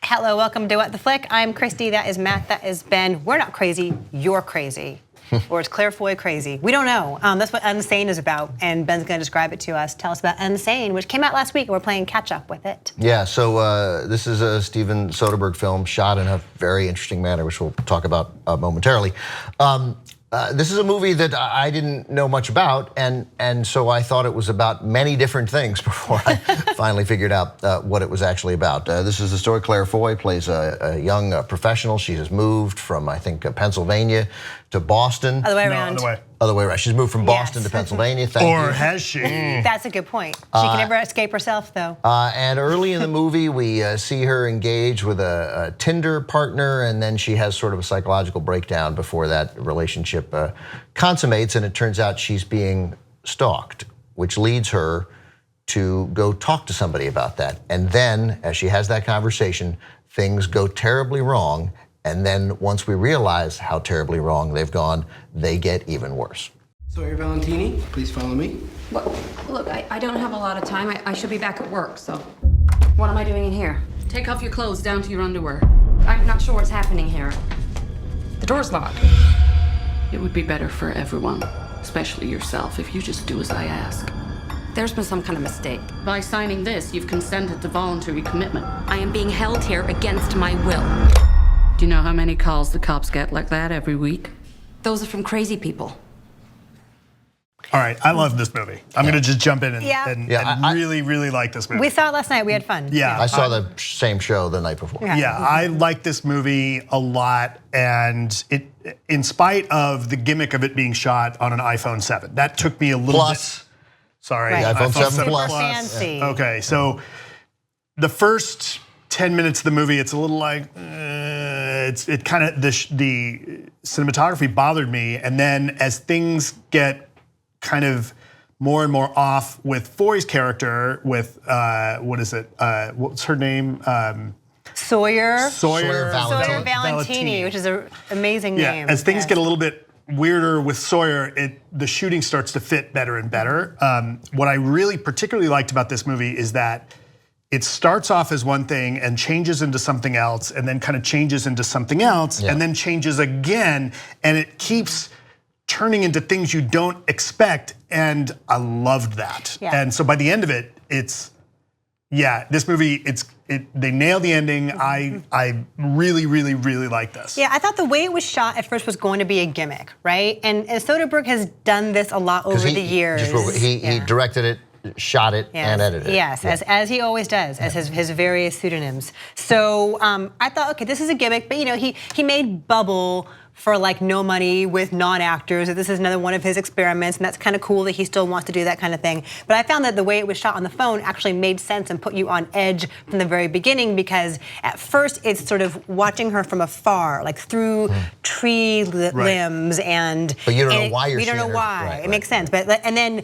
Hello, welcome to What the Flick. I'm Christy, that is Matt, that is Ben. We're not crazy, you're crazy. Or is Claire Foy crazy? We don't know. That's what Unsane is about, and Ben's gonna describe it to us. Tell us about Unsane, which came out last week, and we're playing catch up with it. Yeah, so this is a Steven Soderbergh film shot in a very interesting manner, which we'll talk about momentarily. This is a movie that I didn't know much about, and so I thought it was about many different things before I finally figured out what it was actually about. This is the story. Claire Foy plays a young professional. She has moved from, I think, Pennsylvania to Boston. Other way around. Other way around. She's moved from Boston to Pennsylvania. Thank you. Or has she? That's a good point. She can never escape herself, though. And early in the movie, we see her engage with a Tinder partner, and then she has sort of a psychological breakdown before that relationship consummates, and it turns out she's being stalked, which leads her to go talk to somebody about that. And then, as she has that conversation, things go terribly wrong. And then once we realize how terribly wrong they've gone, they get even worse. Sawyer Valentini, please follow me. Well, look, I don't have a lot of time. I should be back at work, so what am I doing in here? Take off your clothes down to your underwear. I'm not sure what's happening here. The door's locked. It would be better for everyone, especially yourself, if you just do as I ask. There's been some kind of mistake. By signing this, you've consented to voluntary commitment. I am being held here against my will. Do you know how many calls the cops get like that every week? Those are from crazy people. All right, I love this movie. I'm gonna just jump in and really, really like this movie. We saw it last night, we had fun. Yeah, I saw the same show the night before. Yeah, I like this movie a lot, and it, in spite of the gimmick of it being shot on an iPhone 7, that took me a little bit. Sorry, Right. iPhone 7 Plus. Fancy. Okay, so the first 10 minutes of the movie, it's a little like, it kind of, the cinematography bothered me. And then as things get kind of more and more off with Foy's character, with, what is it, what's her name? Sawyer Valentini. which is an amazing name. As things get a little bit weirder with Sawyer, the shooting starts to fit better and better. What I really particularly liked about this movie is that it starts off as one thing and changes into something else, and then kind of changes into something else, and then changes again, and it keeps turning into things you don't expect, and I loved that. Yeah. And so by the end of it, this movie, they nailed the ending. I really, really, really like this. Yeah, I thought the way it was shot at first was going to be a gimmick, right? And Soderbergh has done this a lot over the years. He directed it, shot it, and edited it. Yes, as he always does, as his various pseudonyms. So I thought, okay, this is a gimmick, but he made Bubble for like no money with non-actors. This is another one of his experiments, and that's kind of cool that he still wants to do that kind of thing. But I found that the way it was shot on the phone actually made sense and put you on edge from the very beginning, because at first it's sort of watching her from afar, like through tree limbs, but you don't know why you're seeing her. You don't know why. Right, it makes sense, and then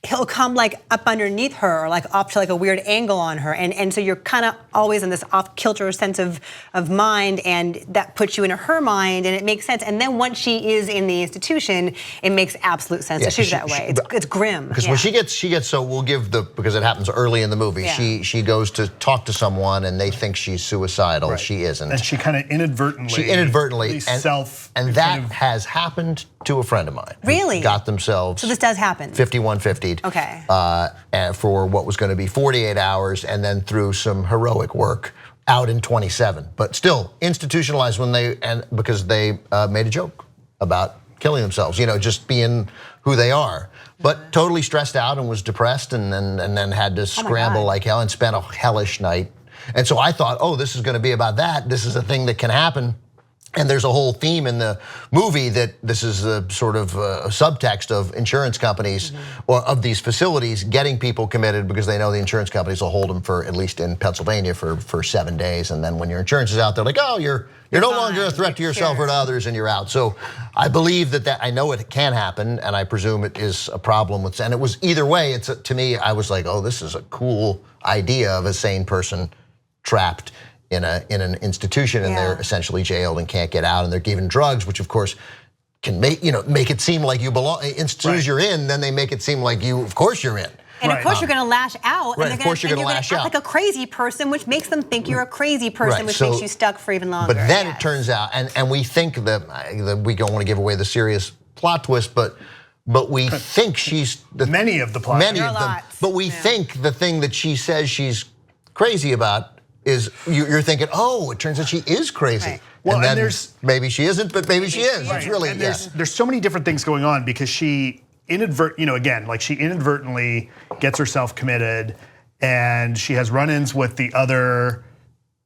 he'll come like up underneath her, or like off to like a weird angle on her, and so you're kind of always in this off-kilter sense of mind, and that puts you into her mind, and it makes sense. And then once she is in the institution, it makes absolute sense to shoot it that way. It's grim. Because when she gets so we'll give because it happens early in the movie. She goes to talk to someone, and they think she's suicidal. Right. She isn't. And she kind of inadvertently. And that has happened to a friend of mine. Really? Got themselves. So this does happen. 5150'd. Okay. And for what was going to be 48 hours, and then through some heroic work, out in 27. But still institutionalized because they made a joke about killing themselves. Just being who they are. But totally stressed out and was depressed, and then had to scramble like hell and spent a hellish night. And so I thought, oh, this is going to be about that. This is a thing that can happen. And there's a whole theme in the movie that this is a sort of a subtext of insurance companies or of these facilities getting people committed because they know the insurance companies will hold them for, at least in Pennsylvania, for 7 days. And then when your insurance is out, they're like, oh, you're no longer a threat to yourself or to others, and you're out. So I believe that I know it can happen, and I presume it is a problem with, and it was either way, to me, I was like, oh, this is a cool idea of a sane person trapped in an institution, and they're essentially jailed and can't get out, and they're given drugs, which of course can make it seem like you belong. As soon as you're in, then they make it seem like of course you're in. And of course you're going to lash out. Right, and of course you're going to lash out. Act like a crazy person, which makes them think you're a crazy person, which makes you stuck for even longer. But then it turns out, and we think that we don't want to give away the serious plot twist, but we think she's many of the plots. Many of them. But we think the thing that she says she's crazy about is you're thinking, oh, it turns out she is crazy. Right. Well, and then there's maybe she isn't, but maybe she is. It's really there's so many different things going on because she she inadvertently gets herself committed, and she has run-ins with the other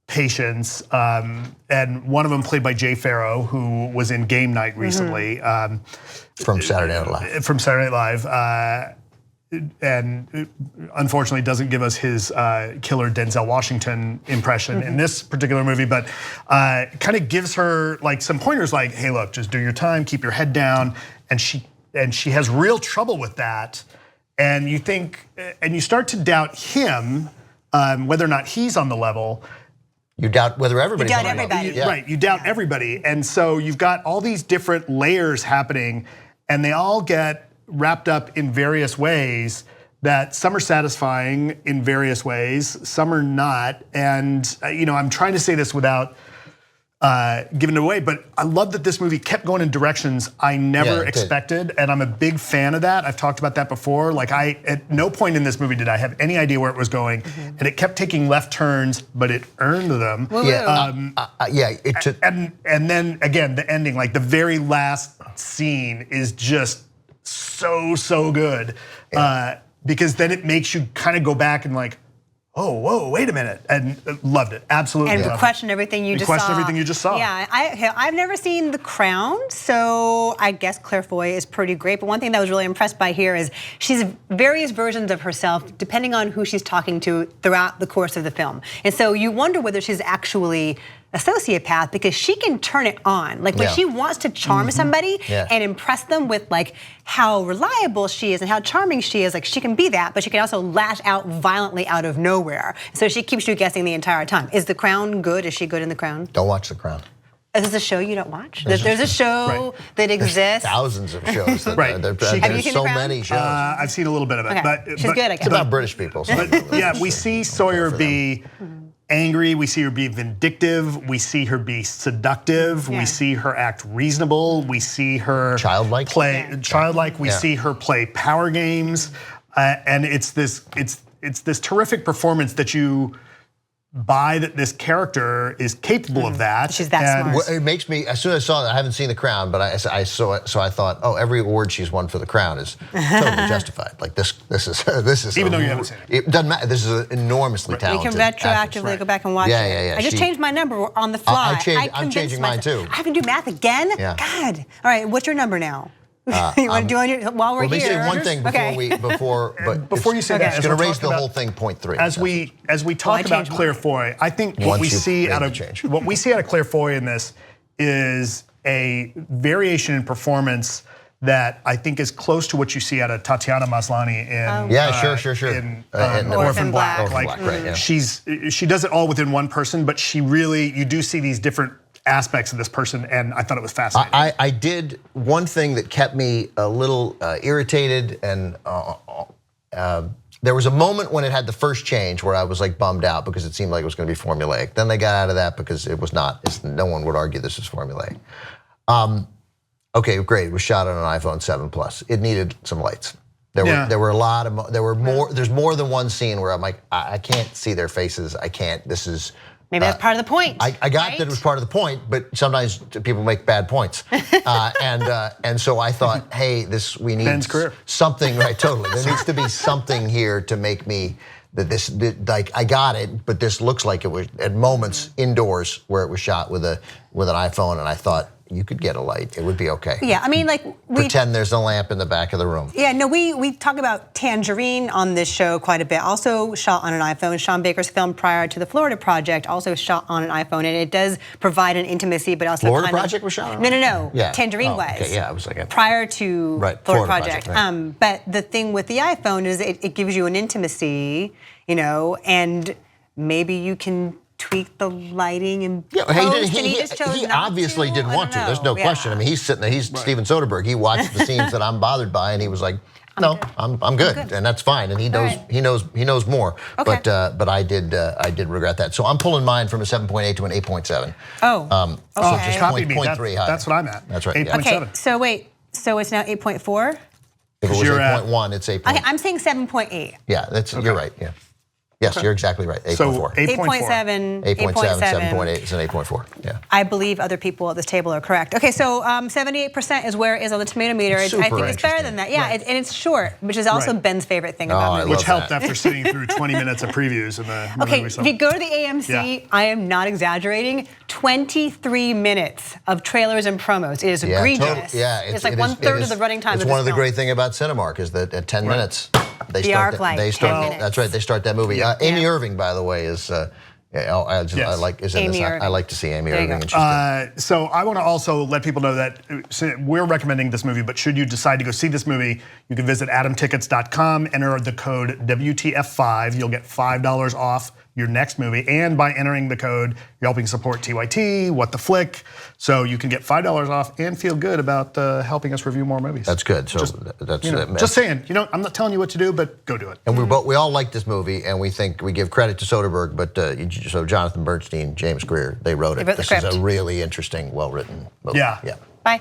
patients, and one of them played by Jay Farrow, who was in Game Night recently. From Saturday Night Live. From Saturday Night Live. And unfortunately doesn't give us his killer Denzel Washington impression in this particular movie, but kind of gives her like some pointers like, hey, look, just do your time, keep your head down. And she has real trouble with that. And you think, and you start to doubt him, whether or not he's on the level. You doubt whether everybody's on the level. Right, you doubt everybody. And so you've got all these different layers happening, and they all get wrapped up in various ways that some are satisfying in various ways, some are not. And I'm trying to say this without giving it away, but I love that this movie kept going in directions I never expected, and I'm a big fan of that. I've talked about that before. Like at no point in this movie did I have any idea where it was going, and it kept taking left turns, but it earned them. And then again, the ending, like the very last scene is just so good, because then it makes you kind of go back and like, oh, whoa, wait a minute, and loved it, absolutely. And question everything you just saw. Question everything you just saw. Yeah, I've never seen The Crown, so I guess Claire Foy is pretty great. But one thing that I was really impressed by here is she's various versions of herself depending on who she's talking to throughout the course of the film. And so you wonder whether she's actually a sociopath because she can turn it on. Like when she wants to charm somebody and impress them with like how reliable she is and how charming she is, like she can be that, but she can also lash out violently out of nowhere. So she keeps you guessing the entire time. Is The Crown good? Is she good in The Crown? Don't watch The Crown. Is this a show you don't watch? There's a show that exists. Thousands of shows. Have you seen so The Crown? many shows. I've seen a little bit of it. Okay. She's good, I guess. It's about British people. So yeah, we see Sawyer be angry, we see her be vindictive, we see her be seductive, we see her act reasonable, we see her childlike, we see her play power games, and it's this terrific performance that you buy that this character is capable of that. She's that smart. Well, it makes me, as soon as I saw that, I haven't seen The Crown, but I saw it, so I thought, oh, every award she's won for The Crown is totally justified. Like this is. Even though you haven't seen it. It doesn't matter. This is an enormously talented. You can retroactively go back and watch it. Yeah. I just changed my number on the fly. I'm changing mine too. I have to do math again? Yeah. God. All right, what's your number now? You want to do it while we're here? Let me say one thing before you say that, it's going to raise the whole thing 0.3. As we talk about Claire Foy, I think what we see out of Claire Foy in this is a variation in performance that I think is close to what you see out of Tatiana Maslany in in Orphan Black. She does it all within one person, but you do see these different aspects of this person, and I thought it was fascinating. I did one thing that kept me a little irritated, and there was a moment when it had the first change where I was like bummed out because it seemed like it was going to be formulaic. Then they got out of that because it was not. No one would argue this is formulaic. Okay, great. It was shot on an iPhone 7 Plus. It needed some lights. There were a lot of there's more than one scene where I'm like, I can't see their faces. I can't. This is. Maybe that's part of the point. I got that it was part of the point, but sometimes people make bad points, and so I thought, hey, we need something, right? Totally, there needs to be something here to make me like I got it, but this looks like it was at moments indoors where it was shot with an iPhone, and I thought you could get a light, it would be okay. Yeah, I mean, like pretend there's a lamp in the back of the room. Yeah, no, we talk about Tangerine on this show quite a bit. Also shot on an iPhone. Sean Baker's film prior to the Florida Project also shot on an iPhone, and it does provide an intimacy, but also Florida Project was shot on? No. Yeah. Tangerine was. Okay, yeah, I was like prior to Florida Project. Right. But the thing with the iPhone is it gives you an intimacy, and maybe you can tweak the lighting and Yeah, post, and he just chose he not obviously to? didn't I want to. don't There's no know. question. I mean, he's sitting there. He's Steven Soderbergh. He watched the scenes that I'm bothered by, and he was like, "No, I'm good," and that's fine. And he knows he knows more. Okay. But I did regret that. So I'm pulling mine from a 7.8 to an 8.7. Oh, So okay. just Copy me. 0.3 higher. That's what I'm at. That's right. Yeah. 8.7. Okay, so wait, so it's now 8.4? If it was You're at- 8.1, it's 8. Okay, I'm saying 7.8. Yeah, you're right. Yeah. Yes, you're exactly right. 8.4. So 8.7, 8.7, 7.8 is an 8.4. Yeah. I believe other people at this table are correct. Okay, so 78% is where it is on the tomato meter. I Super think it's better interesting. than that. Yeah, and it's short, which is also Right. Ben's favorite thing Oh, about I movies. love Which helped that. after sitting through 20 minutes of previews in the Okay, movie. if So. you go to the AMC, Yeah. I am not exaggerating, 23 minutes of trailers and promos. It is Yeah, egregious. it's like one third of the running time It's of one this of the film. great thing about Cinemark is that at 10 minutes they The start. arc light, They 10 start. minutes. That's right. They start that movie. Yeah. Amy Irving, by the way, is. I like is in Amy this. I Irving. like to see Amy There you Irving, go. and she's good. So I want to also let people know that we're recommending this movie, but should you decide to go see this movie, you can visit adamtickets.com, enter the code WTF5. You'll get $5 off your next movie, and by entering the code, you're helping support TYT, What the Flick. So you can get $5 off and feel good about helping us review more movies. That's good. So that's just saying. I'm not telling you what to do, but go do it. And we all like this movie, and we think we give credit to Soderbergh, but so Jonathan Bernstein, James Greer, they wrote it. wrote the This is script. a really interesting, well-written movie. Yeah. Yeah. Bye.